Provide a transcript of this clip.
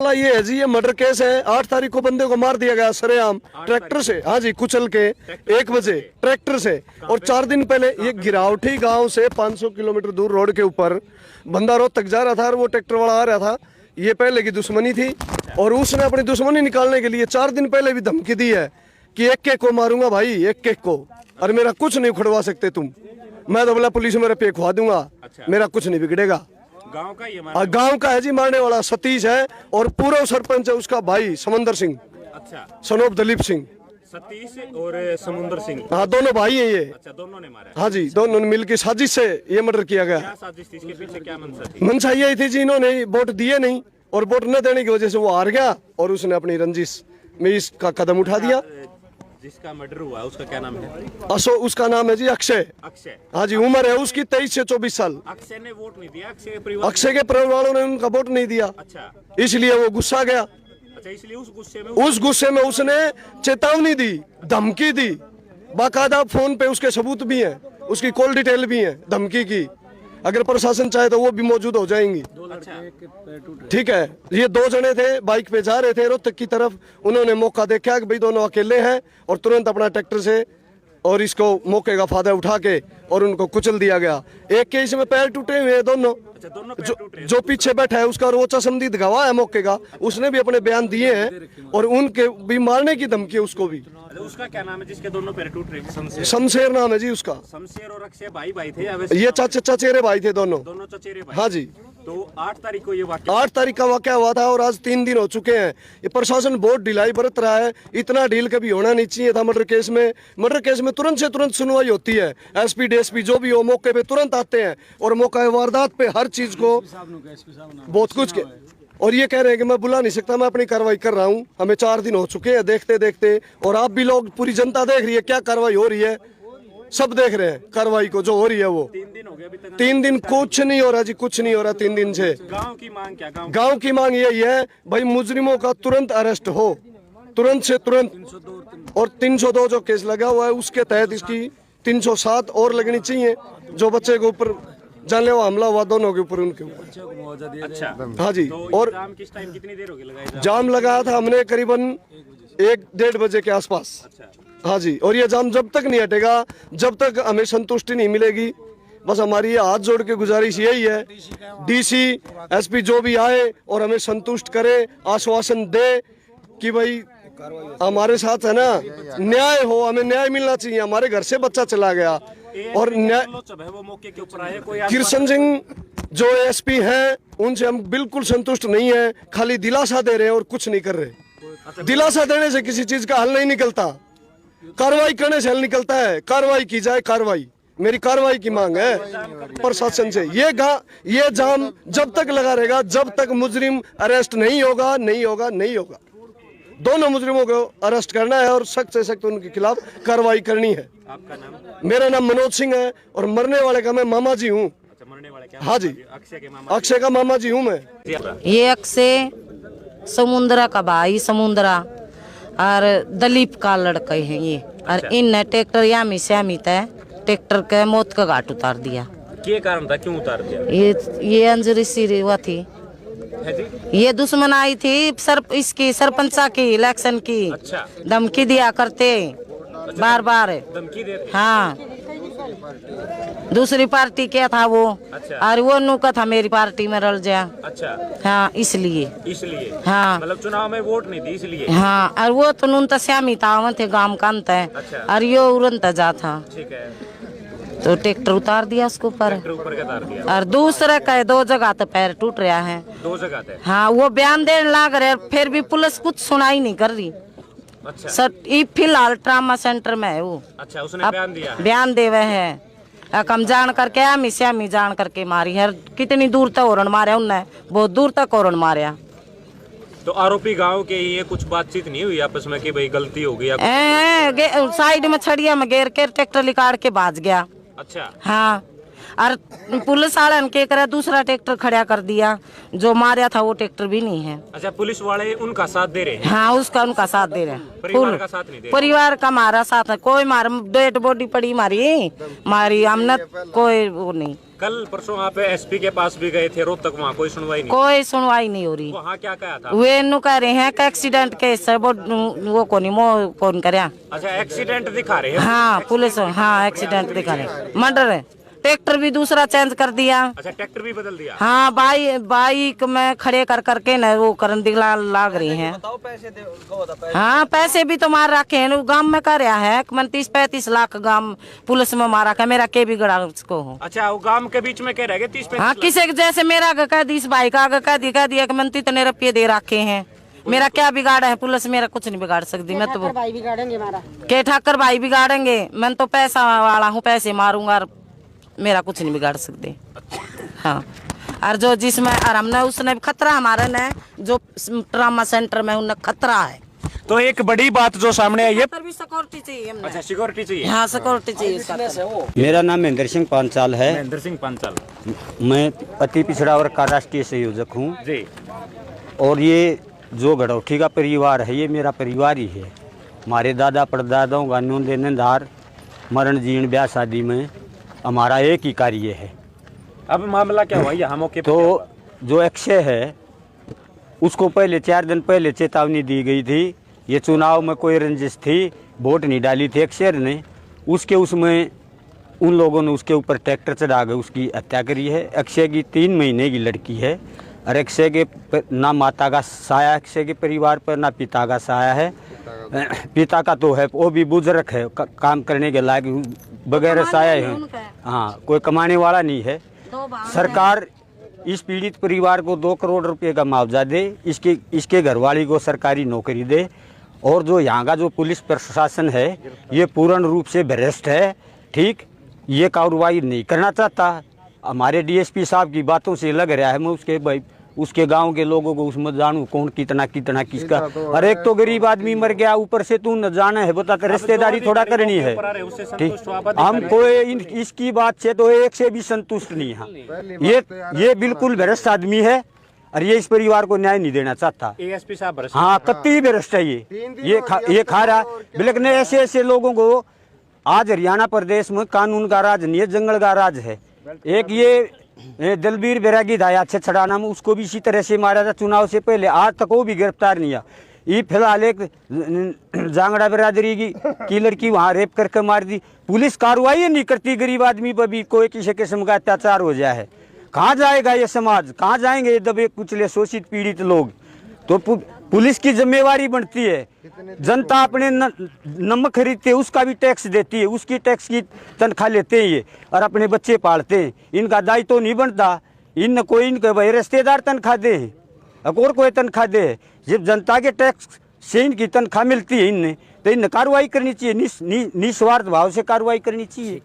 ये है जी, ये मर्डर केस है। 8 तारीख को बंदे को मार दिया गया सरेआम ट्रैक्टर से। हाँ जी, कुचल के 1 बजे ट्रैक्टर से। और 4 दिन पहले ये गिरावटी गांव से 500 किलोमीटर दूर रोड के ऊपर बंदा रोहतक जा रहा था और वो ट्रैक्टर वाला आ रहा था। ये पहले की दुश्मनी थी और उसने अपनी दुश्मनी निकालने के लिए 4 दिन पहले भी धमकी दी है कि एक को मारूंगा भाई, एक को, और मेरा कुछ नहीं उखड़वा सकते तुम। मैं तो बोला पुलिस मेरे पे खुआ दूंगा, मेरा कुछ नहीं बिगड़ेगा। गांव का ये गांव का है जी, मारने वाला सतीश है और पूर्व सरपंच है उसका भाई समंदर सिंह। अच्छा, सनोप दलीप सिंह। सतीश और समुंदर सिंह। हाँ, दोनों भाई हैं ये। अच्छा, दोनों ने मारा। हाँ जी, दोनों ने मिलकर साजिश से ये मर्डर किया गया। क्या साजिश थी इसके पीछे, क्या मंशा थी? मंशा यही थी जी, इन्होंने वोट दिए नहीं और वोट न देने की वजह से वो हार गया और उसने अपनी रंजिश में इसका कदम उठा दिया। जिसका मर्डर हुआ उसका क्या नाम है? उसका नाम है जी अक्षय। अक्षय। हाँ जी, उम्र है उसकी 23 से 24 साल। अक्षय ने वोट नहीं दिया, अक्षय के परिवार वालों ने उनका वोट नहीं दिया। अच्छा, इसलिए वो गुस्सा गया। अच्छा, इसलिए उस गुस्से में उसने चेतावनी दी, धमकी दी। बाकायदा फोन पे उसके सबूत भी हैं, उसकी कॉल डिटेल भी है धमकी की। अगर प्रशासन चाहे तो वो भी मौजूद हो जाएंगी। ठीक है, ये 2 जने थे, बाइक पे जा रहे थे रोहतक की तरफ। उन्होंने मौका देखा कि भाई दोनों अकेले हैं और तुरंत अपना ट्रैक्टर से और इसको मौके का फायदा उठा के और उनको कुचल दिया गया। एक के इसमें पैर टूटे हुए हैं दोनों। अच्छा, दोनों पैर टूटे हैं। जो पीछे बैठा है उसका रोचा समदीद गवाह है मौके का, उसने भी अपने बयान दिए हैं और उनके भी मारने की धमकी है उसको भी। उसका क्या नाम है जिसके दोनों पैर टूट रहे हैं? शमशेर नाम है जी उसका। शमशेर और अक्षय भाई थे या ये चचेरे भाई थे दोनों चचेरे भाई? हाँ जी। तो 8 तारीख को ये वाकया 8 तारीख का वाकया हुआ था और आज 3 दिन हो चुके हैं। ये प्रशासन बहुत ढिलाई बरत रहा है। इतना ढील कभी होना नहीं चाहिए था। मर्डर केस में तुरंत से तुरंत सुनवाई होती है। एसपी डीएसपी जो भी हो मौके पे तुरंत आते हैं और मौका वारदात पे हर चीज को बहुत कुछ के और ये कह रहे हैं कि मैं बुला नहीं सकता, मैं अपनी कार्रवाई कर रहा हूँ। हमें 4 दिन हो चुके हैं देखते देखते और आप भी लोग, पूरी जनता देख रही है क्या कार्रवाई हो रही है। सब देख रहे हैं कार्रवाई को जो हो रही है वो। 3 दिन हो गए अभी तक? 3 दिन कुछ नहीं हो रहा जी, कुछ नहीं हो रहा 3 दिन से। गांव की मांग क्या? गांव की मांग यही है भाई, मुजरिमों का तुरंत अरेस्ट हो, तुरंत से तुरंत। और 302 जो केस लगा हुआ है उसके तहत इसकी 307 और लगनी चाहिए। जो बच्चे के ऊपर जानलेवा हमला हुआ दोनों के ऊपर, उनके ऊपर। अच्छा, हाँ जी। तो और जाम किस टाइम, कितनी देर हो गई लगाया? जाम लगाया था हमने करीबन 1-1.5 बजे के आसपास। अच्छा, हाँ जी। और ये जाम जब तक नहीं हटेगा, जब तक हमें संतुष्टि नहीं मिलेगी, बस हमारी ये हाथ जोड़ के गुजारिश यही है, डीसी एसपी जो भी आए और हमें संतुष्ट करे, आश्वासन दे कि भाई हमारे साथ है ना, न्याय हो, हमें न्याय मिलना चाहिए। हमारे घर से बच्चा चला गया और न्याय। वो मौके के ऊपर आए, कोई कृष्ण सिंह जो एसपी हैं उनसे हम बिल्कुल संतुष्ट नहीं है। खाली दिलासा दे रहे हैं और कुछ नहीं कर रहे। दिलासा देने से किसी चीज का हल नहीं निकलता, कार्रवाई करने से हल निकलता है। कार्रवाई की जाए, कार्रवाई, मेरी कार्रवाई की मांग है प्रशासन से। ये जाम जब तक लगा रहेगा जब तक मुजरिम अरेस्ट नहीं होगा, नहीं होगा, नहीं होगा। दोनों मुजरिमों को अरेस्ट करना है और सख्त से सख्त उनके खिलाफ कार्रवाई करनी है। आपका नाम? मेरा नाम मनोज सिंह है और मरने वाले का मैं मामा जी हूँ। अच्छा, मरने वाले क्या? हाँ जी, अक्षय का मामा जी हूँ मैं। ये अक्षय समुद्रा का भाई, समुद्रा और दलीप का लड़का है ये। और इन ट्रैक्टर यामी श्यामी तय ट्रैक्टर के मौत का घाट उतार दिया। क्या कारण था, क्यों उतार दिया? ये अंजरी सी हुआ थी, ये दुश्मन आई थी इसकी सरपंचा की इलेक्शन की। अच्छा, धमकी दिया करते बार बार, धमकी देते? हाँ, दूसरी पार्टी क्या था वो। अच्छा, और वो नुका था मेरी पार्टी में रल जा। अच्छा, हाँ, इसलिए हाँ, मतलब चुनाव में वोट नहीं दी इसलिए। हाँ, और वो तो नून श्यामी था, वहाँ थे गांव का अंत है। अच्छा, और यो उड़न जा था। ठीक है, तो ट्रैक्टर उतार दिया उसके ऊपर उतार दिया। और दूसरे का 2 जगह तो पैर टूट रहा है। 2 जगह थे? हाँ, वो बयान देने लग रहे, फिर भी पुलिस कुछ सुनाई नहीं कर रही। अच्छा, सर ये फिलहाल ट्रामा सेंटर में है वो। अच्छा, उसने बयान देवे है। हम जान करके श्यामी जान करके मारी है। कितनी दूर तक औरण मारे उनने, बहुत दूर तक औरण मारा। तो आरोपी गांव के ये कुछ बातचीत नहीं हुई आपस में कि भाई गलती हो गई? साइड में छड़िया में घेर के ट्रैक्टर निकाल के भाज गया। अच्छा, हाँ, और पुलिस वाले ने क्या करा, दूसरा ट्रैक्टर खड़ा कर दिया, जो मारा था वो ट्रैक्टर भी नहीं है। अच्छा, पुलिस वाले उनका साथ दे रहे हैं? हाँ, उनका साथ दे रहे हैं। परिवार का साथ नहीं दे रहे? परिवार का हमारा साथ है, कोई मार डेड बॉडी पड़ी मारी हमने कोई वो नहीं। कल परसों आप एसपी के पास भी गए थे रोहतक, वहाँ कोई सुनवाई नहीं? कोई सुनवाई नहीं हो रही। वहाँ क्या कहा था? वे नु कह रहे हैं कि एक्सीडेंट केस है, वो कौन करे। अच्छा, एक्सीडेंट दिखा रहे हैं? हाँ पुलिस, हाँ एक्सीडेंट दिखा रहे, मर्डर है। ट्रैक्टर भी दूसरा चेंज कर दिया। अच्छा, ट्रैक्टर भी बदल दिया? हाँ, बाइक में खड़े कर करके न वो करन दिखला लाग रही हैं। हाँ, पैसे भी तो मार रखे हैं, गांव में कर रहा है 30-35 लाख गांव पुलिस में मारा है। मेरा के बिगड़ा उसको हो। अच्छा, वो गांव के बीच में कह रहे 30-35 हाँ, किसी जैसे मेरा कह दी, इस भाई का कह दिया कि मंत्री इतने रुपये दे रखे हैं, मेरा क्या बिगाड़ा है, पुलिस मेरा कुछ नहीं बिगाड़ सकती। मैं तो भाई बिगाड़ेंगे हमारा, के ठाकर भाई बिगाड़ेंगे, मैं तो पैसा वाला हूँ, पैसे मारूंगा, मेरा कुछ नहीं बिगाड़ सकते। हाँ, और जो जिसमें और हमने उसने खतरा हमारे ने जो ट्रामा सेंटर में उन्हें खतरा है। तो एक बड़ी बात जो सामने आई है, भी सिक्योरिटी चाहिए हमने। अच्छा, सिक्योरिटी चाहिए? हाँ, सिक्योरिटी चाहिए। मेरा नाम महेंद्र सिंह पांचाल है। महेंद्र सिंह पांचाल। मैं अति पिछड़ा वर्ग का राष्ट्रीय संयोजक हूँ जी। और ये जो गड़ौठी का परिवार है, ये मेरा परिवार ही है। हमारे दादा परदादाओं का न्यून देनेदार मरण जीर्ण ब्याह शादी में हमारा एक ही कार्य है। अब मामला क्या हुआ यहाँ मौके पे? तो जो अक्षय है उसको पहले 4 दिन पहले चेतावनी दी गई थी, ये चुनाव में कोई रंजिश थी, वोट नहीं डाली थी अक्षय ने, उसमें उन लोगों ने उसके ऊपर ट्रैक्टर चढ़ा कर उसकी हत्या करी है। अक्षय की 3 महीने की लड़की है और अक्षय के ना माता का साया अक्षय के परिवार पर, ना पिता का साया है। पिता का तो है, वो भी बुजुर्ग है, काम करने के लायक बगैर साया है। हाँ, कोई कमाने वाला नहीं है। सरकार इस पीड़ित परिवार को 2 करोड़ रुपए का मुआवजा दे, इसके घरवाली को सरकारी नौकरी दे। और जो यहाँ का जो पुलिस प्रशासन है ये पूर्ण रूप से भ्रष्ट है। ठीक, ये कार्रवाई नहीं करना चाहता। हमारे डीएसपी साहब की बातों से लग रहा है, मैं उसके गांव के लोगों को उसमें जानूं कौन कितना किसका। अरे एक तो गरीब आदमी मर गया, ऊपर से तू न जाना है, बता रिश्तेदारी थोड़ा करनी है। ठीक, हम कोई इसकी बात से तो एक से भी संतुष्ट नहीं है। ये बिल्कुल भ्रष्ट आदमी है और ये इस परिवार को न्याय नहीं देना चाहता। एएसपी साहब? हाँ, कतई भ्रष्ट है ये खा रहा। लेकिन ऐसे लोगों को आज हरियाणा प्रदेश में कानून का राज नहीं है, जंगल का राज है। एक ये दलबीर बैरागी था छड़ाना में, उसको भी इसी तरह से मारा था चुनाव से पहले, आज तक वो भी गिरफ्तार नहीं है। ये फिलहाल एक जांगड़ा बिरादरी की लड़की वहाँ रेप करके मार दी, पुलिस कार्रवाई नहीं करती। गरीब आदमी पर भी कोई किसी किस्म का अत्याचार हो जाए है, कहाँ जाएगा ये समाज, कहाँ जाएंगे ये दबे कुचले शोषित पीड़ित लोग। तो पुलिस की जिम्मेवारी बनती है, जनता अपने नमक खरीदते है उसका भी टैक्स देती है, उसकी टैक्स की तनख्वाह लेते हैं ये, और अपने बच्चे पालते हैं। इनका दायित्व तो नहीं बनता, इनके भाई रिश्तेदार तनख्वाह दे और कोई तनख्वाह दे। जब जनता के टैक्स से इनकी तनख्वाह मिलती है इनने, तो इन कार्रवाई करनी चाहिए, निस्वार्थ भाव से कार्रवाई करनी चाहिए।